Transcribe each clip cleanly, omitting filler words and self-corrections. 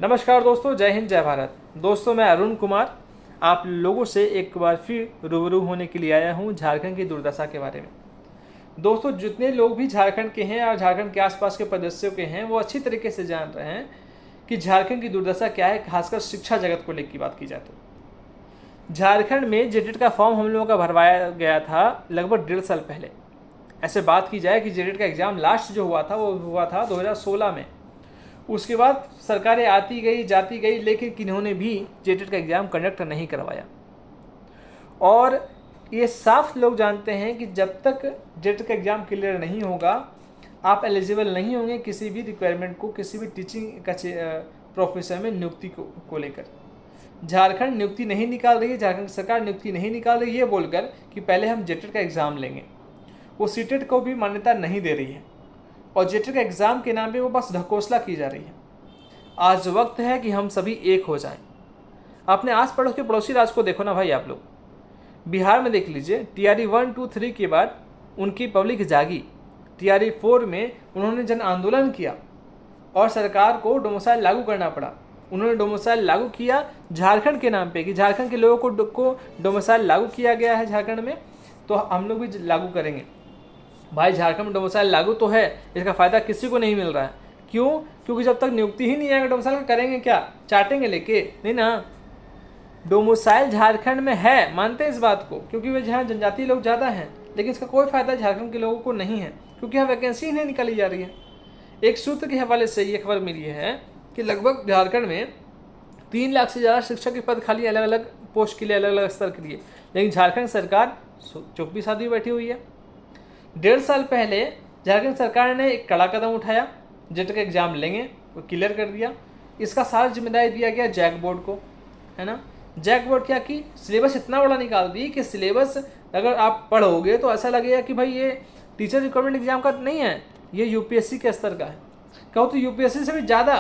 नमस्कार दोस्तों, जय हिंद जय भारत। दोस्तों मैं अरुण कुमार आप लोगों से एक बार फिर रूबरू होने के लिए आया हूं झारखंड की दुर्दशा के बारे में। दोस्तों जितने लोग भी झारखंड के हैं और झारखंड के आसपास के प्रदेशों के हैं वो अच्छी तरीके से जान रहे हैं कि झारखंड की दुर्दशा क्या है, खासकर शिक्षा जगत को लेकर बात की जाए तो झारखंड में जेटेट का फॉर्म हम लोगों का भरवाया गया था लगभग 1.5 साल पहले। ऐसे बात की जाए कि जेटेट का एग्ज़ाम लास्ट जो हुआ था वो हुआ था 2016 में। उसके बाद सरकारें आती गई जाती गई, लेकिन किन्होंने भी जेटेट का एग्ज़ाम कंडक्ट नहीं करवाया। और ये साफ लोग जानते हैं कि जब तक जेटेट का एग्ज़ाम क्लियर नहीं होगा आप एलिजिबल नहीं होंगे किसी भी रिक्वायरमेंट को, किसी भी टीचिंग का प्रोफेशन में नियुक्ति को लेकर। झारखंड नियुक्ति नहीं निकाल रही है, झारखंड सरकार नियुक्ति नहीं निकाल रही है बोलकर कि पहले हम जेटेट का एग्ज़ाम लेंगे। वो सीटेट को भी मान्यता नहीं दे रही है और जेटेट का एग्ज़ाम के नाम पे वो बस ढकोसला की जा रही है। आज वक्त है कि हम सभी एक हो जाएं। अपने आस पड़ोस के पड़ोसी राज्य को देखो ना भाई, आप लोग बिहार में देख लीजिए। टीआरई 1, 2, 3 के बाद उनकी पब्लिक जागी। टीआरई 4 में उन्होंने जन आंदोलन किया और सरकार को डोमिसाइल लागू करना पड़ा। उन्होंने डोमिसाइल लागू किया झारखंड के नाम पे कि झारखंड के लोगों को डोमिसाइल लागू किया गया है झारखंड में, तो हम लोग भी लागू करेंगे। भाई झारखंड में डोमिसाइल लागू तो है, इसका फ़ायदा किसी को नहीं मिल रहा है। क्यों? क्योंकि जब तक नियुक्ति ही नहीं आएगा डोमिसाइल का करेंगे क्या? चाटेंगे लेके? नहीं ना। डोमिसाइल झारखंड में है, मानते हैं इस बात को, क्योंकि वे जहाँ जनजातीय लोग ज़्यादा हैं, लेकिन इसका कोई फ़ायदा झारखंड के लोगों को नहीं है क्योंकि यहाँ वैकेंसी ही नहीं निकाली जा रही है। एक सूत्र के हवाले से ये खबर मिली है कि लगभग झारखंड में 3 लाख से ज़्यादा शिक्षक के पद खाली, अलग अलग पोस्ट के लिए, अलग अलग स्तर के लिए, लेकिन झारखंड सरकार चुप भी साधी बैठी हुई है। 1.5 साल पहले झारखंड सरकार ने एक कड़ा कदम उठाया, जेटेट का एग्ज़ाम लेंगे, वो क्लियर कर दिया। इसका सारा जिम्मेदारी दिया गया जैक बोर्ड को, है ना। जैक बोर्ड क्या की, सिलेबस इतना बड़ा निकाल दी कि सिलेबस अगर आप पढ़ोगे तो ऐसा लगेगा कि भाई ये टीचर रिक्वायरमेंट एग्जाम का नहीं है, ये यूपीएससी के स्तर का है। कहो तो यूपीएससी से भी ज़्यादा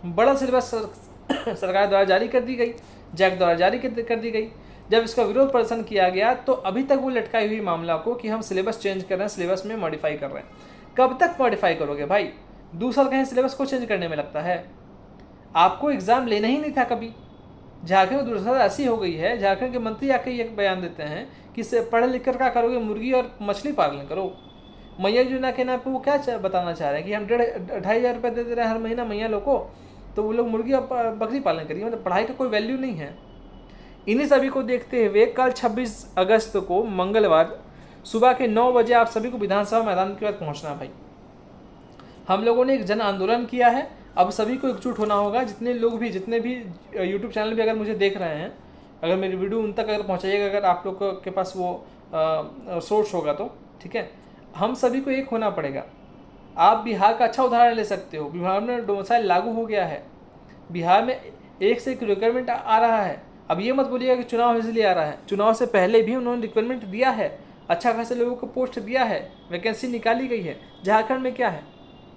बड़ा सिलेबस सरकार द्वारा जारी कर दी गई, जैक द्वारा जारी कर दी गई। जब इसका विरोध प्रदर्शन किया गया तो अभी तक वो लटकाई हुई मामला को कि हम सिलेबस चेंज कर रहे हैं, सिलेबस में मॉडिफाई कर रहे हैं। कब तक मॉडिफाई करोगे भाई? 2 साल कहीं सिलेबस को चेंज करने में लगता है। आपको एग्ज़ाम लेना ही नहीं था कभी। झारखंड की दुर्दशा ऐसी हो गई है, झारखंड के मंत्री आके ये बयान देते हैं कि पढ़ लिख कर क्या करोगे, मुर्गी और मछली पालन करो। मैया योजना के नाम पर वो क्या बताना चाह रहे हैं कि हम 2,500 रुपये दे रहे हैं हर महीना मैया लोग को, तो वो लोग मुर्गी और बकरी पालन करिए। मतलब पढ़ाई का कोई वैल्यू नहीं है। इन्हीं सभी को देखते हुए कल 26 अगस्त को मंगलवार सुबह के 9 बजे आप सभी को विधानसभा मैदान के बाद पहुंचना भाई। हम लोगों ने एक जन आंदोलन किया है, अब सभी को एकजुट होना होगा। जितने भी यूट्यूब चैनल भी अगर मुझे देख रहे हैं, अगर मेरी वीडियो उन तक अगर पहुँचाइएगा, अगर आप लोग के पास वो सोर्स होगा तो ठीक है। हम सभी को एक होना पड़ेगा। आप बिहार का अच्छा उदाहरण ले सकते हो। बिहार में डोमिसाइल लागू हो गया है, बिहार में एक से एक रिक्वायरमेंट आ रहा है। अब ये मत बोलिएगा कि चुनाव इसलिए आ रहा है, चुनाव से पहले भी उन्होंने रिक्वायरमेंट दिया है, अच्छा खासे लोगों को पोस्ट दिया है, वैकेंसी निकाली गई है। झारखंड में क्या है,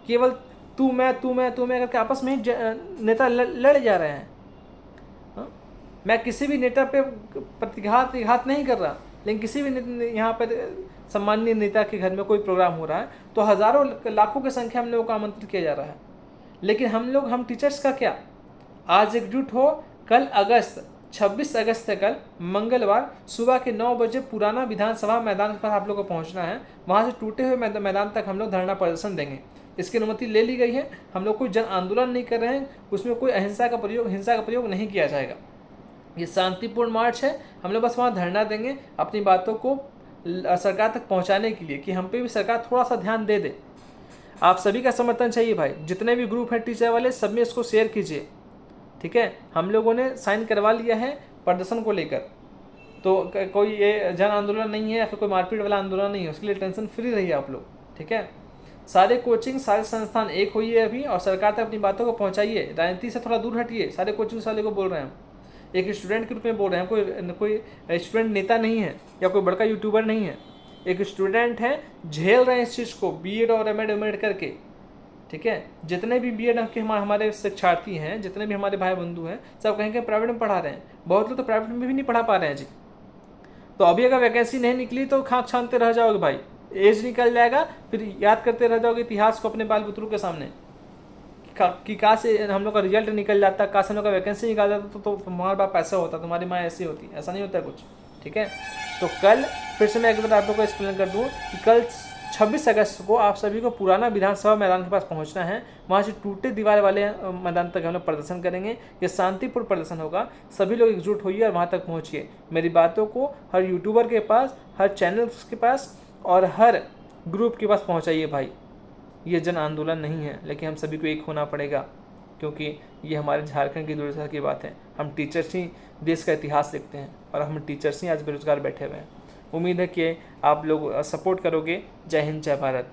केवल तू मैं करके आपस में ही नेता लड़ जा रहे हैं। मैं किसी भी नेता पे प्रतिघात नहीं कर रहा, लेकिन किसी भी यहाँ पर सम्मानीय नेता के घर में कोई प्रोग्राम हो रहा है तो हज़ारों लाखों की संख्या हम लोगों को आमंत्रित किया जा रहा है, लेकिन हम टीचर्स का क्या? आज एकजुट हो। कल 26 अगस्त से कल मंगलवार सुबह के 9 बजे पुराना विधानसभा मैदान पर आप लोग को पहुंचना है। वहां से टूटे हुए मैदान तक हम लोग धरना प्रदर्शन देंगे। इसकी अनुमति ले ली गई है। हम लोग कोई जन आंदोलन नहीं कर रहे हैं, उसमें कोई हिंसा का प्रयोग नहीं किया जाएगा। ये शांतिपूर्ण मार्च है। हम लोग बस वहाँ धरना देंगे अपनी बातों को सरकार तक पहुँचाने के लिए कि हम पे भी सरकार थोड़ा सा ध्यान दे दे। आप सभी का समर्थन चाहिए भाई। जितने भी ग्रुप हैं टीचर वाले, सब में इसको शेयर कीजिए, ठीक है। हम लोगों ने साइन करवा लिया है प्रदर्शन को लेकर, तो कोई ये जन आंदोलन नहीं है या फिर कोई मारपीट वाला आंदोलन नहीं है, उसके लिए टेंशन फ्री रहिए आप लोग, ठीक है। सारे कोचिंग, सारे संस्थान एक होइए अभी और सरकार तक अपनी बातों को पहुंचाइए। राजनीति से थोड़ा दूर हटिए। सारे कोचिंग वाले को बोल रहे हैं, एक स्टूडेंट के रूप में बोल रहे हैं। कोई स्टूडेंट नेता नहीं है या कोई बड़का यूट्यूबर नहीं है, एक स्टूडेंट है, झेल रहे हैं इस चीज़ को बीएड और एमएड करके, ठीक है। जितने भी बीएड के हमारे शिक्षार्थी हैं, जितने भी हमारे भाई बंधु हैं, सब कहीं कहीं प्राइवेट में पढ़ा रहे हैं। बहुत लोग तो प्राइवेट में भी नहीं पढ़ा पा रहे हैं जी। तो अभी अगर वैकेंसी नहीं निकली तो खाक छानते रह जाओगे भाई। एज निकल जाएगा, फिर याद करते रह जाओगे इतिहास को अपने बाल बुतरू के सामने। कि कहाँ से हम लोग का रिजल्ट निकल जाता, कहाँ से हम लोग का वैकेंसी निकल जाता तो तुम्हारे पास पैसा होता, तुम्हारी माँ ऐसी होती, ऐसा नहीं होता कुछ। ठीक है, तो कल फिर से मैं एक बार आप लोग को एक्सप्लेन कर दूँ कि कल 26 अगस्त को आप सभी को पुराना विधानसभा मैदान के पास पहुंचना है। वहाँ से टूटे दीवार वाले मैदान तक हम लोग प्रदर्शन करेंगे। ये शांतिपूर्ण प्रदर्शन होगा, सभी लोग एकजुट होइए और वहाँ तक पहुँचिए। मेरी बातों को हर यूट्यूबर के पास, हर चैनल के पास और हर ग्रुप के पास पहुँचाइए भाई। ये जन आंदोलन नहीं है, लेकिन हम सभी को एक होना पड़ेगा, क्योंकि ये हमारे झारखंड की दुर्दशा की बात है। हम टीचर्स ही देश का इतिहास लिखते हैं और हम टीचर्स ही आज बेरोजगार बैठे हुए हैं। उम्मीद है कि आप लोग सपोर्ट करोगे। जय हिंद, जय भारत।